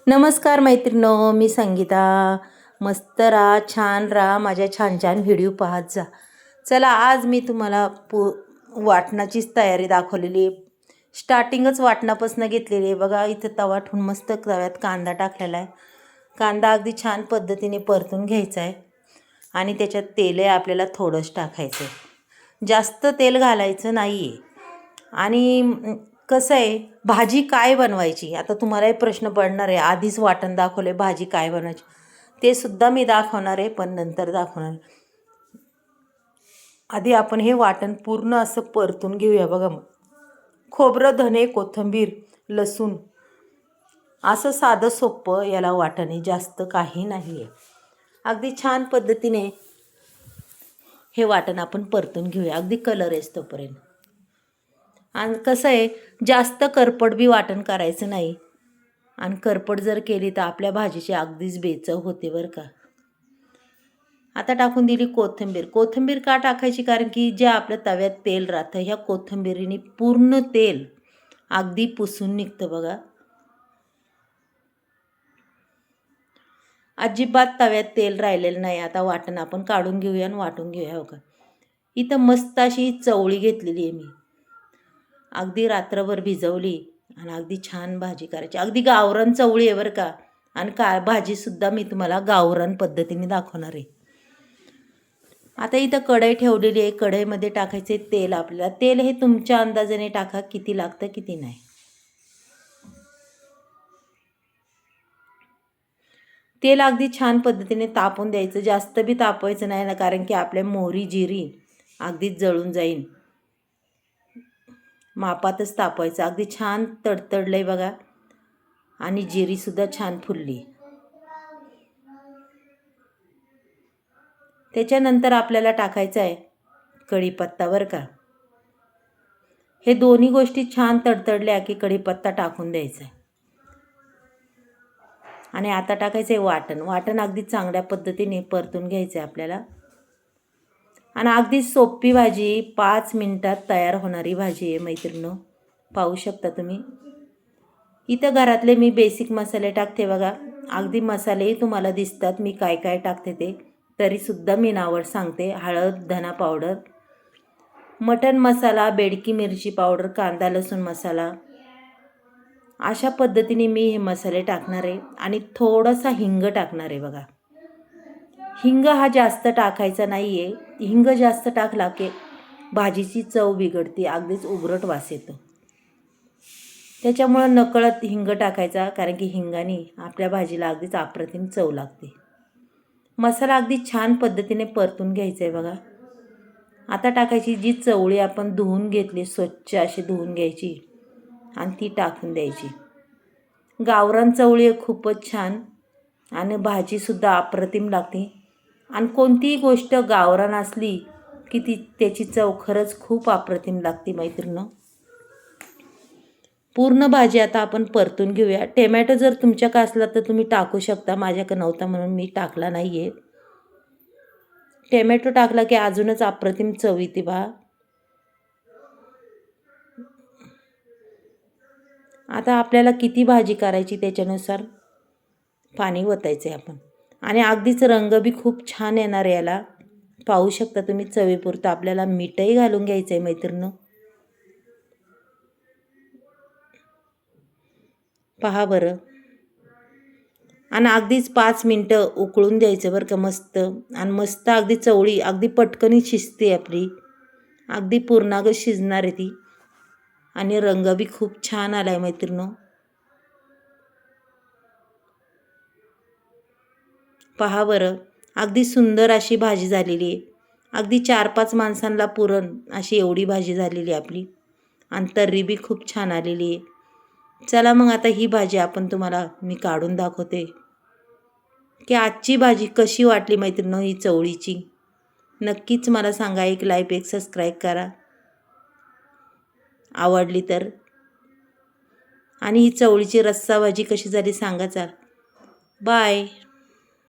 नमस्कार मैत्रिणो, मी संगीता. मस्त राहा, छान राहा, माझ्या छान छान व्हिडिओ पाहत जा. चला, आज मी तुम्हाला वाटणाचीच तयारी दाखवलेली आहे. स्टार्टिंगच वाटणापासून घेतलेली आहे. बघा, इथं तवा ठेवून मस्त तव्यात कांदा टाकलेला आहे. कांदा अगदी छान पद्धतीने परतून घ्यायचा आहे आणि त्याच्यात तेल आहे आपल्याला थोडंच टाकायचं आहे. जास्त तेल घालायचं नाही आहे. आणि कसं आहे, भाजी काय बनवायची, आता तुम्हालाही प्रश्न पडणार आहे. आधीच वाटण दाखवले, भाजी काय बनवायची ते सुद्धा मी दाखवणार आहे, पण नंतर दाखवणार. आधी आपण हे वाटण पूर्ण असं परतून घेऊया. बघा, खोबरं, धने, कोथिंबीर, लसूण, असं साधं सोपं याला वाटण आहे, जास्त काही नाही आहे. अगदी छान पद्धतीने हे वाटण आपण परतून घेऊया, अगदी कलर येतोपर्यंत. आणि कसं आहे, जास्त करपट बी वाटण करायचं नाही. आणि करपट जर केली तर आपल्या भाजीची अगदीच बेचव होते बरं का. आता टाकून दिली कोथिंबीर. कोथिंबीर का टाकायची, कारण की जे आपल्या तव्यात तेल राहतं, ह्या कोथिंबीरीने पूर्ण तेल अगदी पुसून निघतं. बघा, अजिबात तव्यात तेल राहिलेलं नाही. आता वाटण आपण काढून घेऊया आणि वाटून घेऊया. हो का, इथं मस्त अशी चवळी घेतलेली आहे मी, अगदी रात्रभर भिजवली आणि अगदी छान भाजी करायची. अगदी गावरान चवळी आहे बरं का. आणि भाजीसुद्धा मी तुम्हाला गावरान पद्धतीने दाखवणार आहे. आता इथं कढई ठेवलेली आहे. कढईमध्ये टाकायचे तेल. आपल्याला तेल हे तुमच्या अंदाजाने टाका, किती लागतं किती नाही. तेल अगदी छान पद्धतीने तापून द्यायचं, जास्त बी तापवायचं नाही ना, कारण की आपल्या मोहरी जिरी अगदीच जळून जाईल. मापातच तापवायचं. अगदी छान तडतडलंय बघा, आणि जिरीसुद्धा छान फुलली. त्याच्यानंतर आपल्याला टाकायचं आहे कढीपत्ता बरं का. हे दोन्ही गोष्टी छान तडतडल्या की कढीपत्ता टाकून द्यायचा आहे. आणि आता टाकायचं आहे वाटण. वाटण अगदी चांगल्या पद्धतीने परतून घ्यायचं आहे आपल्याला. आणि अगदी सोपी भाजी, 5 मिनिटात तयार होणारी भाजी आहे मैत्रिणींनो. पाहू शकता तुम्ही. इथं घरातले मी बेसिक मसाले टाकते बघा. अगदी मसालेही तुम्हाला दिसतात मी काय काय टाकते ते, तरीसुद्धा मी नावड सांगते. हळद, धना पावडर, मटण मसाला, बेडकी मिरची पावडर, कांदा लसूण मसाला, अशा पद्धतीने मी हे मसाले टाकणार आहे. आणि थोडासा हिंग टाकणार आहे बघा. हिंग हा जास्त टाकायचा नाही आहे. हिंग जास्त टाकला की भाजीची चव बिघडते, अगदीच उगरट वास येतो. त्याच्यामुळं नकळत हिंग टाकायचा, कारण की हिंगाने आपल्या भाजीला अगदीच अप्रतिम चव लागते. मसाला अगदी छान पद्धतीने परतून घ्यायचा आहे बघा. आता टाकायची जी चवळी आपण धुवून घेतली, स्वच्छ अशी धुवून घ्यायची आणि ती टाकून द्यायची. गावरान चवळी खूपच छान आणि भाजीसुद्धा अप्रतिम लागते. आणि कोणतीही गोष्ट गावरान असली की त्याची चव खरंच खूप अप्रतिम लागते मैत्रिणींनो. पूर्ण भाजी आता आपण परतून घेऊया. टोमॅटो जर तुमच्याकडे असला तर तुम्ही टाकू शकता, माझ्याकडे नव्हता म्हणून मी टाकला नाही आहे. टोमॅटो टाकला की अजूनच अप्रतिम चव येते बा. आता आपल्याला किती भाजी करायची त्याच्यानुसार पाणी ओतायचं आहे आपण. आणि अगदीच रंग बी खूप छान येणार आहे याला. पाहू शकता तुम्ही. चवीपुरतं आपल्याला मीठही घालून घ्यायचं आहे मैत्रिणींनो. पहा बरं. आणि अगदीच 5 मिनटं उकळून द्यायचं बरं का मस्त. आणि मस्त अगदी चवळी अगदी पटकनी शिजते आपली, अगदी पूर्णागत शिजणार आहे ती. आणि रंग बी खूप छान आला आहे मैत्रिणींनो. पहा बरं, अगदी सुंदर अशी भाजी झालेली आहे. अगदी 4-5 माणसांना पुरण अशी एवढी भाजी झालेली आपली. आणि तर्री बी खूप छान आलेली आहे. चला मग आता ही भाजी आपण तुम्हाला मी काढून दाखवते की आजची भाजी कशी वाटली मैत्रिणींनो ही चवळीची. नक्कीच मला सांगा. एक लाईक, एक सबस्क्राईब करा आवडली तर. आणि ही चवळीची रस्सा भाजी कशी झाली सांगा. बाय.